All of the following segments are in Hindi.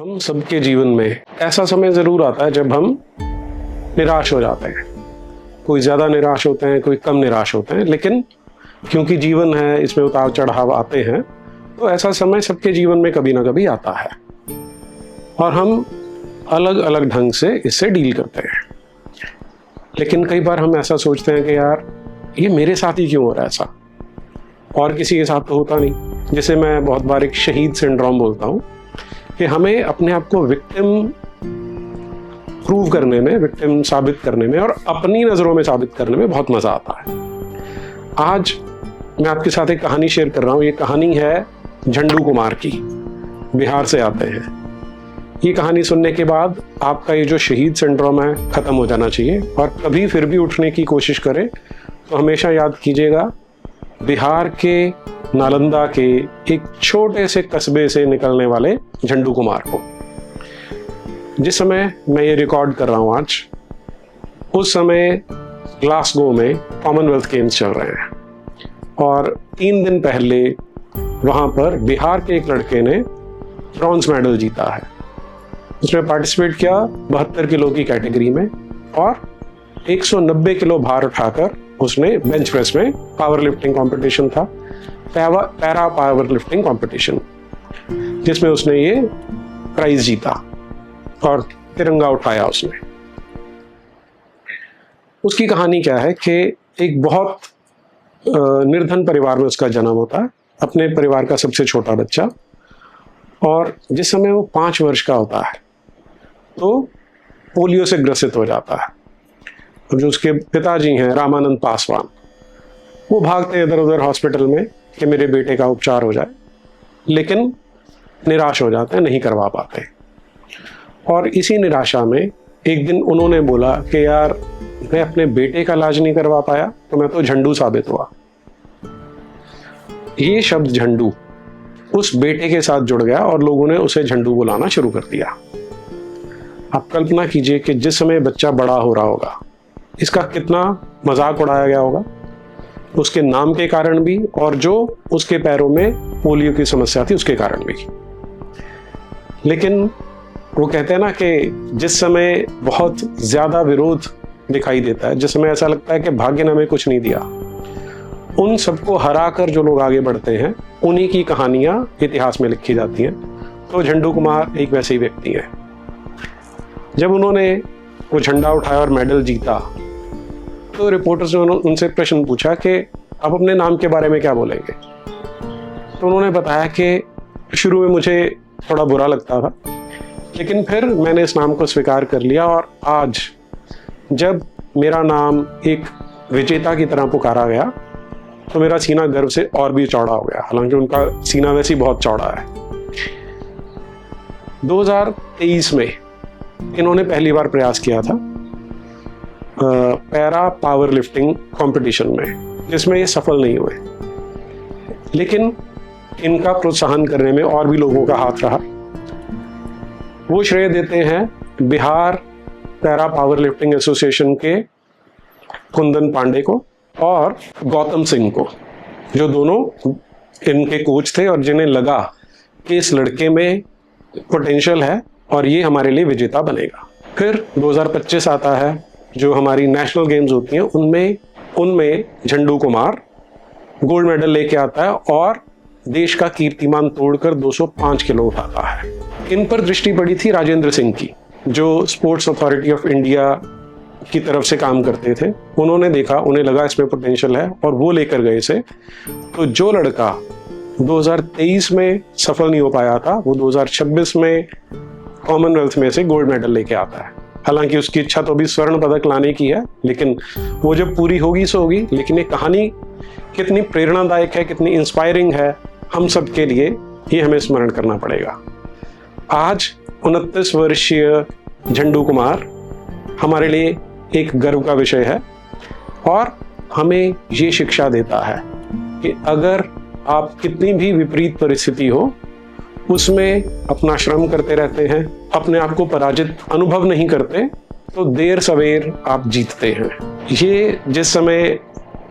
हम सबके जीवन में ऐसा समय ज़रूर आता है जब हम निराश हो जाते हैं। कोई ज़्यादा निराश होते हैं, कोई कम निराश होते हैं, लेकिन क्योंकि जीवन है, इसमें उतार चढ़ाव आते हैं, तो ऐसा समय सबके जीवन में कभी ना कभी आता है और हम अलग अलग ढंग से इससे डील करते हैं। लेकिन कई बार हम ऐसा सोचते हैं कि यार ये मेरे साथ ही क्यों हो रहा है ऐसा, और किसी के साथ तो होता नहीं। जिसे मैं बहुत बार एक शहीद सिंड्रोम बोलता हूँ कि हमें अपने आप को विक्टिम प्रूव करने में, विक्टिम साबित करने में और अपनी नज़रों में साबित करने में बहुत मज़ा आता है। आज मैं आपके साथ एक कहानी शेयर कर रहा हूँ। ये कहानी है झंडू कुमार की, बिहार से आते हैं। ये कहानी सुनने के बाद आपका ये जो शहीद सिंड्रोम है ख़त्म हो जाना चाहिए, और कभी फिर भी उठने की कोशिश करें तो हमेशा याद कीजिएगा बिहार के नालंदा के एक छोटे से कस्बे से निकलने वाले झंडू कुमार को। जिस समय मैं ये रिकॉर्ड कर रहा हूँ आज, उस समय ग्लासगो में कॉमनवेल्थ गेम्स चल रहे हैं और 3 दिन पहले वहाँ पर बिहार के एक लड़के ने ब्रॉन्ज मेडल जीता है। उसने पार्टिसिपेट किया 72 किलो की कैटेगरी में और 190 किलो भार उठाकर उसने बेंच प्रेस में, पावर लिफ्टिंग कॉम्पिटिशन था, पैरा पावर लिफ्टिंग कॉम्पिटिशन, जिसमें उसने ये प्राइज जीता और तिरंगा उठाया उसने। उसकी कहानी क्या है कि एक बहुत निर्धन परिवार में उसका जन्म होता है, अपने परिवार का सबसे छोटा बच्चा, और जिस समय वो 5 वर्ष का होता है तो पोलियो से ग्रसित हो जाता है। अब जो उसके पिताजी हैं रामानंद पासवान, वो भागते इधर उधर हॉस्पिटल में कि मेरे बेटे का उपचार हो जाए, लेकिन निराश हो जाते हैं, नहीं करवा पाते। और इसी निराशा में एक दिन उन्होंने बोला कि यार मैं अपने बेटे का इलाज नहीं करवा पाया तो मैं तो झंडू साबित हुआ। ये शब्द झंडू उस बेटे के साथ जुड़ गया और लोगों ने उसे झंडू बुलाना शुरू कर दिया। आप कल्पना कीजिए कि जिस समय बच्चा बड़ा हो रहा होगा, इसका कितना मजाक उड़ाया गया होगा, उसके नाम के कारण भी और जो उसके पैरों में पोलियो की समस्या थी उसके कारण भी। लेकिन वो कहते हैं ना कि जिस समय बहुत ज्यादा विरोध दिखाई देता है, जिस समय ऐसा लगता है कि भाग्य ने हमें कुछ नहीं दिया, उन सबको हरा कर जो लोग आगे बढ़ते हैं, उन्हीं की कहानियां इतिहास में लिखी जाती हैं। तो झंडू कुमार एक वैसे ही व्यक्ति है। जब उन्होंने वो झंडा उठाया और मेडल जीता, तो रिपोर्टर्स ने उनसे प्रश्न पूछा कि आप अपने नाम के बारे में क्या बोलेंगे। तो उन्होंने बताया कि शुरू में मुझे थोड़ा बुरा लगता था, लेकिन फिर मैंने इस नाम को स्वीकार कर लिया और आज जब मेरा नाम एक विजेता की तरह पुकारा गया तो मेरा सीना गर्व से और भी चौड़ा हो गया। हालांकि उनका सीना वैसे ही बहुत चौड़ा है। 2023 में इन्होंने पहली बार प्रयास किया था पैरा पावर लिफ्टिंग कॉम्पिटिशन में, जिसमें ये सफल नहीं हुए, लेकिन इनका प्रोत्साहन करने में और भी लोगों का हाथ रहा। वो श्रेय देते हैं Bihar para power lifting association के कुंदन पांडे को और गौतम सिंह को, जो दोनों इनके कोच थे और जिन्हें लगा कि इस लड़के में पोटेंशियल है और ये हमारे लिए विजेता बनेगा। फिर 2025 आता है, जो हमारी नेशनल गेम्स होती हैं, उनमें झंडू कुमार गोल्ड मेडल लेके आता है और देश का कीर्तिमान तोड़कर 205 किलो उठाता है। इन पर दृष्टि पड़ी थी राजेंद्र सिंह की, जो स्पोर्ट्स अथॉरिटी ऑफ इंडिया की तरफ से काम करते थे। उन्होंने देखा, उन्हें लगा इसमें पोटेंशियल है और वो लेकर गए इसे। तो जो लड़का 2023 में सफल नहीं हो पाया था, वो 2026 में कॉमनवेल्थ में से गोल्ड मेडल लेके आता है। हालांकि उसकी इच्छा तो अभी स्वर्ण पदक लाने की है, लेकिन वो जब पूरी होगी सो होगी। लेकिन ये कहानी कितनी प्रेरणादायक है, कितनी इंस्पायरिंग है हम सब के लिए, ये हमें स्मरण करना पड़ेगा। आज 29 वर्षीय झंडू कुमार हमारे लिए एक गर्व का विषय है और हमें ये शिक्षा देता है कि अगर आप कितनी भी विपरीत परिस्थिति हो, उसमें अपना श्रम करते रहते हैं, अपने आप को पराजित अनुभव नहीं करते, तो देर सवेर आप जीतते हैं। ये जिस समय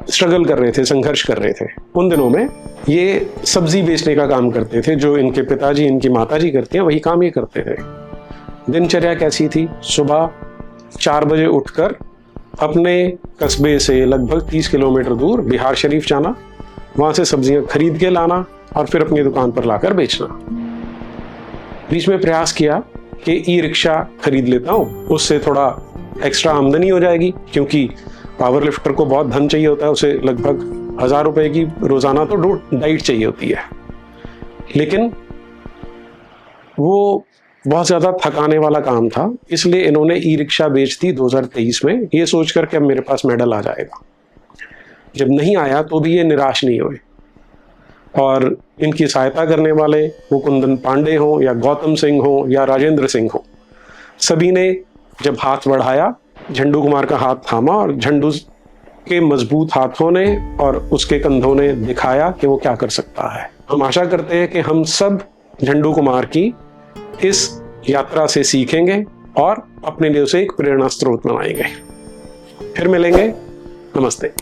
स्ट्रगल कर रहे थे, संघर्ष कर रहे थे। उन दिनों में ये सब्जी बेचने का काम करते थे, जो इनके पिताजी, इनकी माताजी करती हैं, वही काम ये करते थे। दिनचर्या कैसी थी? सुबह 4 बजे उठकर अपने कस्बे से लगभग 30 किलोमीटर दूर बिहार शरीफ जाना, वहां से सब्जियां खरीद के लाना और फिर अपनी दुकान पर लाकर बेचना। बीच में प्रयास किया कि ई रिक्शा खरीद लेता हूँ, उससे थोड़ा एक्स्ट्रा आमदनी हो जाएगी, क्योंकि पावर लिफ्टर को बहुत धन चाहिए होता है, उसे लगभग 1000 रुपए की रोजाना तो डाइट चाहिए होती है। लेकिन वो बहुत ज्यादा थकाने वाला काम था, इसलिए इन्होंने ई रिक्शा बेच दी 2023 में, ये सोचकर कि अब मेरे पास मेडल आ जाएगा। जब नहीं आया तो भी ये निराश नहीं हुए और इनकी सहायता करने वाले, वो कुंदन पांडे हो या गौतम सिंह हो या राजेंद्र सिंह हो, सभी ने जब हाथ बढ़ाया, झंडू कुमार का हाथ थामा और झंडू के मजबूत हाथों ने और उसके कंधों ने दिखाया कि वो क्या कर सकता है। हम आशा करते हैं कि हम सब झंडू कुमार की इस यात्रा से सीखेंगे और अपने लिए उसे एक प्रेरणा स्रोत बनाएंगे। फिर मिलेंगे। नमस्ते।